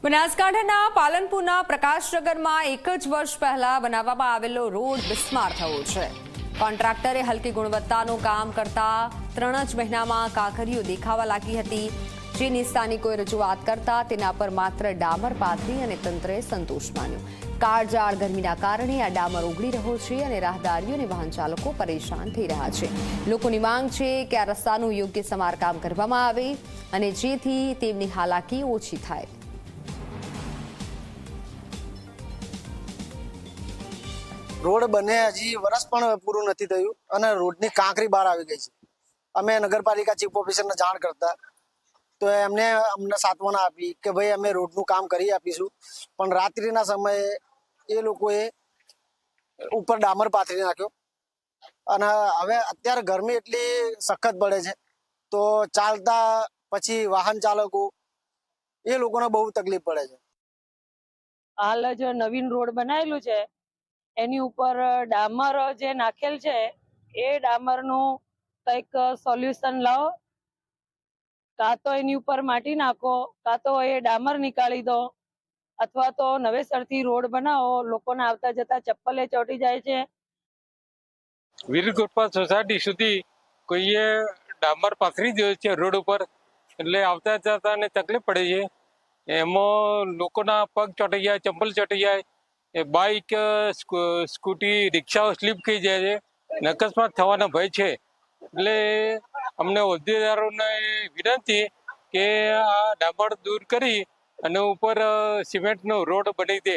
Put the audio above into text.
બનાસકાંઠાના પાલનપુરના પ્રકાશનગરમાં એક જ વર્ષ પહેલા બનાવવામાં આવેલો રોડ બિસ્માર થયો છે। કોન્ટ્રાક્ટરે હલકી ગુણવત્તાનું કામ કરતા 3 જ મહિનામાં કાંકરીઓ દેખાવા લાગી હતી, જેની સ્થાનિકોએ રજૂઆત કરતા તેના પર માત્ર ડામર પાથરી અને તંત્રએ સંતોષ માન્યો। કાળઝાળ ગરમીના કારણે આ ડામર ઓગળી રહ્યો છે અને રાહદારીઓ અને વાહન ચાલકો પરેશાન થઈ રહ્યા છે। લોકોની માંગ છે કે આ રસ્તાનું યોગ્ય સમારકામ કરવામાં આવે અને જેથી તેમની હાલાકી ઓછી થાય। रोड बने हजी वर्ष पण पूरु नथी थयुं अने रोडनी कांकरी बहार आवी गई छे। अमे नगरपालिका चीफ ऑफिसर ने जाण करता तो एमने अमने सात्वना आपी के भाई अमे रोडनुं काम करी आपीशुं, पण रात्रिना समये ए लोकोए उपर डामर पाथरी नाख्यो अने हवे अत्यारे गरमी एटली सखत पड़े छे तो चालता पछी वाहन चालको ए लोकोने बहु तकलीफ पड़े छे। हाल जो नवीन रोड बनायेलुं छे एनी ऊपर डामर जे नाखेल छे ए डामरनुं कंईक सोल्यूशन लावो, कां तो एनी ऊपर माटी नाखो, कां तो ए डामर निकाली दो, अथवा तो नवेसरथी रोड बनावो। लोकोने आवता जता चप्पले ચોટી જાય છે। વીરગોપા સોસાયટી સુધી કોઈએ ડામર પાથરી દીધો છે રોડ ઉપર, એટલે આવતા જતાને તકલીફ પડે છે। એમાં લોકોના પગ ચોંટી જાય, ચંપલ ચોંટી જાય, બાઇક સ્કૂટી રિક્ષાઓ સ્લીપ થઈ જાય છે અને અકસ્માત થવાનો ભય છે। એટલે અમને હોદ્દેદારોને વિનંતી કે આ ડામર દૂર કરી અને ઉપર સિમેન્ટનો રોડ બની દે।